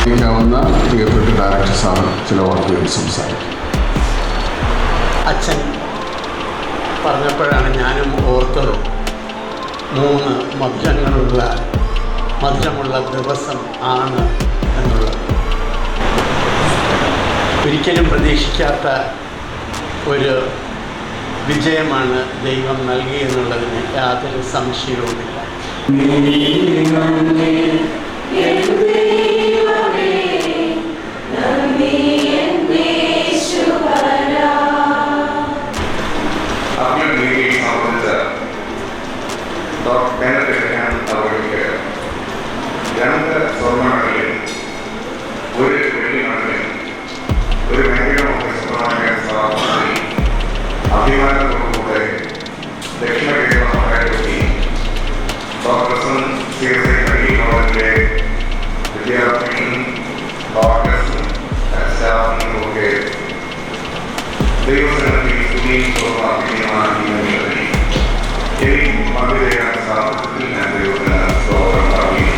ബഹുമാനിക്കാവുന്ന പ്രിയപ്പെട്ട director sir ചില വാക്കുകൾ സംസാരിക്കും. അച്ഛൻ പറഞ്ഞപ്പോഴാണ് ഞാനും ഓർത്തത് 3 മധുരമുള്ള ദിവസം ആണ് എന്നുള്ളത്. ഒരിക്കലും പ്രതീക്ഷിക്കാത്ത ഒരു വിജയമാണ് ദൈവം നൽകിയെന്നുള്ളതിന് യാതൊരു സംശയവുമില്ല. അഭിമാനത്തോടുകൂടെ ദക്ഷിണ കേരള മഹാരാജി ഡോക്ടർ കോളേജിലെ വിദ്യാർത്ഥികളും ഡോക്ടേഴ്സും സ്റ്റാഫുകളുമൊക്കെ ദൈവസന്നിധിയിൽ സ്തുതിയും പ്രാർത്ഥിക്കുന്നതിന് എനിക്ക് പങ്കുചേരാൻ സാധിച്ചതിൽ ഞാൻ ദൈവത്തിന് സ്തോത്രം പ്രാപിക്കുന്നു.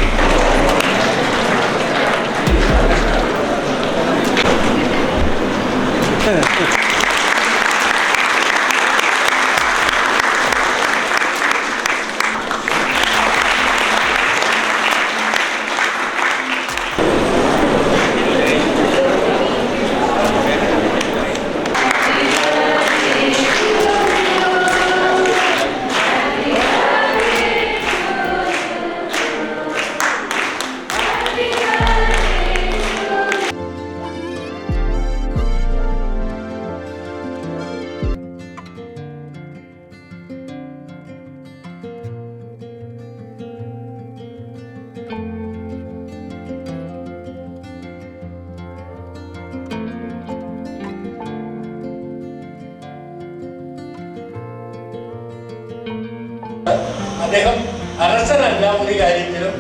അദ്ദേഹം അലസനല്ല ഒരു കാര്യത്തിലും.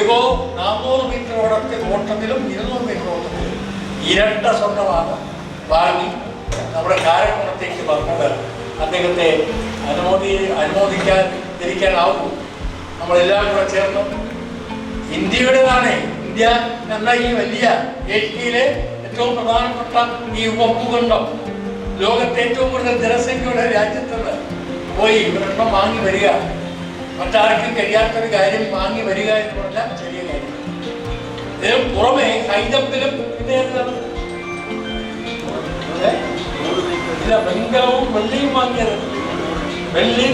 ഇപ്പോൾ 400 മീറ്റർ ഓട്ടത്തിലും 200 മീറ്റർ ഓട്ടത്തിലും ഇരട്ട സ്വർണ്ണമാണ് വാങ്ങി നമ്മുടെ കാരക്കുളത്തേക്ക് വന്നത്. അദ്ദേഹത്തെ അനുമോദിക്കാതിരിക്കാനാവൂ. നമ്മളെല്ലാം കൂടെ ചേർന്ന് ഇന്ത്യയുടേതാണ്. ഇന്ത്യ എന്ന ഈ വലിയ ഏഷ്യയിലെ ഏറ്റവും പ്രധാനപ്പെട്ട ഈ ഉപഭൂഖണ്ഡം, ലോകത്തെ ഏറ്റവും കൂടുതൽ ജനസംഖ്യയുടെ രാജ്യത്തുനിന്ന് പോയി ഒരെണ്ണം വാങ്ങി വരിക, മറ്റാർക്കും കഴിയാത്തൊരു കാര്യം വാങ്ങി വരിക എന്ന് പറഞ്ഞാൽ ചെറിയ കാര്യം. ഇതിന് പുറമെ ഹൈജമ്പിലും വെങ്കലവും വെള്ളിയും വാങ്ങിയത്. വെള്ളി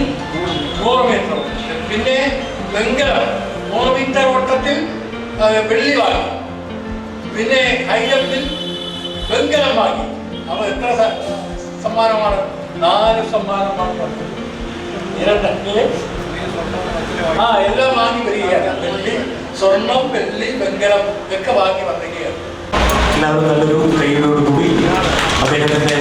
100 മീറ്റർ, പിന്നെ വെങ്കലം 100 മീറ്റർ ഓട്ടത്തിൽ വെള്ളി വാങ്ങി, പിന്നെ ഹൈജമ്പിൽ വെങ്കലം വാങ്ങി. അപ്പൊ എത്ര സമ്മാനമാണ്? 4 സമ്മാനമാണ്. എല്ലാം വാങ്ങി വരികയാണ്. വെള്ളി, സ്വർണം, വെള്ളി, വെങ്കലം ഒക്കെ വാങ്ങി വന്നിരിക്കുകയാണ്. എല്ലാവരും നല്ലൊരു കൈയോടുകൂടി അദ്ദേഹത്തിന്റെ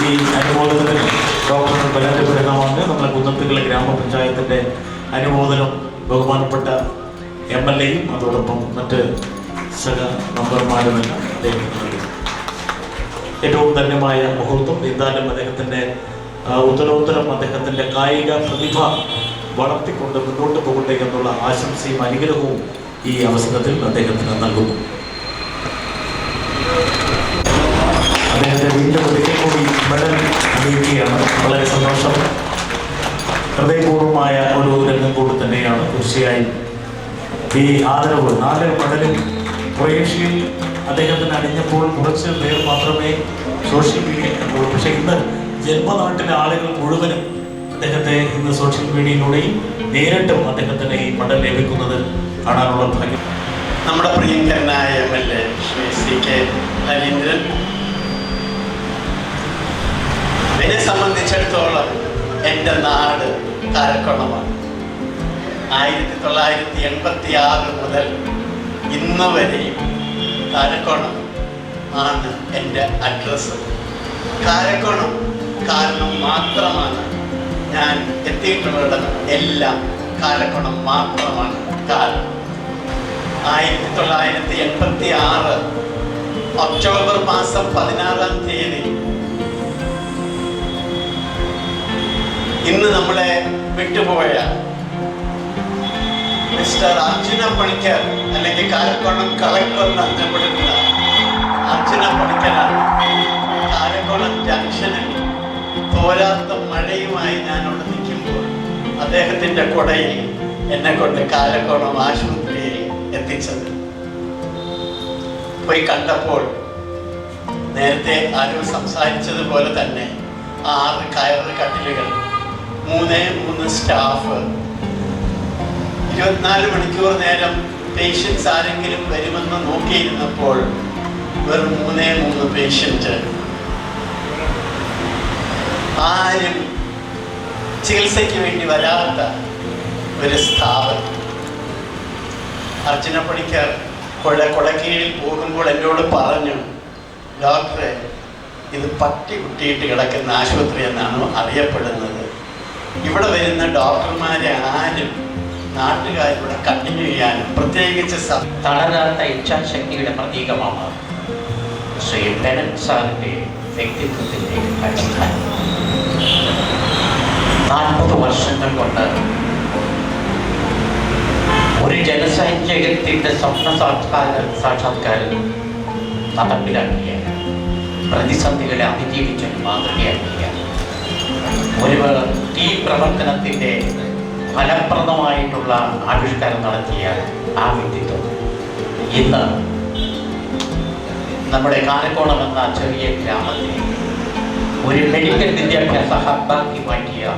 ഈ അനുമോദനത്തിന് ഡോക്ടർ ബലപ്പെടുന്നതാണ് നമ്മുടെ കുന്നത്തുകളി ഗ്രാമപഞ്ചായത്തിന്റെ അനുമോദനം ബഹുമാനപ്പെട്ട MLAയും അതോടൊപ്പം മറ്റ് സഹ മെമ്പർമാരുമെല്ലാം അദ്ദേഹത്തിന് ഏറ്റവും ധന്യമായ മുഹൂർത്തം. എന്തായാലും അദ്ദേഹത്തിന്റെ ഉത്തരോത്തരം അദ്ദേഹത്തിന്റെ കായിക പ്രതിഭ വളർത്തിക്കൊണ്ട് മുന്നോട്ട് പോകട്ടെ എന്നുള്ള ആശംസയും അനുഗ്രഹവും ഈ അവസരത്തിൽ അദ്ദേഹത്തിന് നൽകുന്നു. അദ്ദേഹത്തെ വീണ്ടും ഒരിക്കൽ കൂടി മെഡൽ അറിയിക്കുകയാണ്. വളരെ സന്തോഷം. ഹൃദയപൂർവമായ ഒരു രംഗം കൂടി തന്നെയാണ്. തീർച്ചയായും ഈ ആദരവ് 4 മെഡലും ക്രൊയേഷ്യയിൽ അദ്ദേഹത്തിന് അണിഞ്ഞപ്പോൾ കുറച്ച് പേർ മാത്രമേ സോഷ്യൽ മീഡിയയിൽ കണ്ടുള്ളൂ. പക്ഷേ ഇന്ന് ജന്മനാട്ടിലെ ആളുകൾ മുഴുവനും അദ്ദേഹത്തെ ഇന്ന് സോഷ്യൽ മീഡിയയിലൂടെയും നേരിട്ടും അദ്ദേഹത്തിന് ഈ മെഡൽ ലഭിക്കുന്നത് കാണാനുള്ള ഭാഗ്യം. നമ്മുടെ പ്രിയങ്കരനായ MLA ശ്രീ CK ഹരീന്ദ്രൻ, എന്നെ സംബന്ധിച്ചിടത്തോളം എൻ്റെ നാട് കാരക്കുളമാണ്. 1986 മുതൽ ഇന്ന് വരെയും കാരക്കുളം ആണ് എൻ്റെ അഡ്രസ്സ്. കാരക്കുളം കാരണം മാത്രമാണ് ഞാൻ എത്തിയിട്ടുള്ളത്. എല്ലാം കാരക്കുളം മാത്രമാണ് കാരണം. 1986 ഒക്ടോബർ മാസം 16-ാം തീയതി ഇന്ന് നമ്മളെ വിട്ടുപോയ മിസ്റ്റർ അർജുന പണിക്കർ അല്ലെങ്കിൽ കാരക്കോണം കളക്ടർ എന്ന് അറിയപ്പെടുന്ന അർജുന പണിക്കരാണ്. കാരക്കോണം ജംഗ്ഷനിൽ തോരാത്ത മഴയുമായി ഞാനവിടെ നിൽക്കുമ്പോൾ അദ്ദേഹത്തിൻ്റെ കുടയിൽ എന്നെ കൊണ്ട് കാരക്കോണം ആശുപത്രിയിൽ എത്തിച്ചത്. പോയി കണ്ടപ്പോൾ നേരത്തെ ആരോ സംസാരിച്ചതുപോലെ തന്നെ 6 കയറ് കട്ടിലുകൾ, 3 സ്റ്റാഫ്, 24 മണിക്കൂർ നേരം പേഷ്യൻസ് ആരെങ്കിലും വരുമെന്ന് നോക്കിയിരുന്നപ്പോൾ വെറും 3 പേഷ്യൻറ്റ്. ആരും ചികിത്സയ്ക്ക് വേണ്ടി വരാത്ത ഒരു സ്ഥാപനം. അർജുന പണിക്കർ കൊടക്കീഴിൽ പോകുമ്പോൾ എന്നോട് പറഞ്ഞു, ഡോക്ടറെ, ഇത് പട്ടി കുട്ടിയിട്ട് കിടക്കുന്ന ആശുപത്രി എന്നാണ് അറിയപ്പെടുന്നത്. ഇവിടെ വരുന്ന ഡോക്ടർമാരെ ആരും നാട്ടുകാരിവിടെ കണ്ടിന്യൂ ചെയ്യാനും പ്രത്യേകിച്ച് തളരാത്ത ഇച്ഛാശക്തിയുടെ പ്രതീകമാണ് ശ്രീ ബെനറ്റ് സാറിൻ്റെ വ്യക്തിത്വത്തിൻ്റെ അടിസ്ഥാനം. 40 വർഷങ്ങൾ കൊണ്ട് ഒരു ജനസഞ്ചയത്തിൻ്റെ സ്വപ്ന സാക്ഷാത്കാരം നടപ്പിലാക്കിയ, പ്രതിസന്ധികളെ അതിജീവിച്ച മാതൃകയാക്കിയ ഒരു ഈ പ്രവർത്തനത്തിൻ്റെ ഫലപ്രദമായിട്ടുള്ള ആവിഷ്കാരം നടത്തിയ ആ വ്യക്തിത്വം ഇന്ന് നമ്മുടെ കാരക്കോണം എന്ന ചെറിയ ഗ്രാമത്തിൽ ഒരു മെഡിക്കൽ വിദ്യാഭ്യാസ ഹബ്ബാക്കി മാറ്റിയ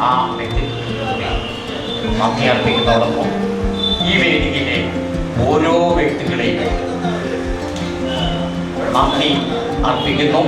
ആ വ്യക്തിത്വത്തിന് നന്ദി അർപ്പിക്കുന്നതോടൊപ്പം ഈ വേദിയിലെ ഓരോ വ്യക്തികളെയും നന്ദി അർപ്പിക്കുന്നു.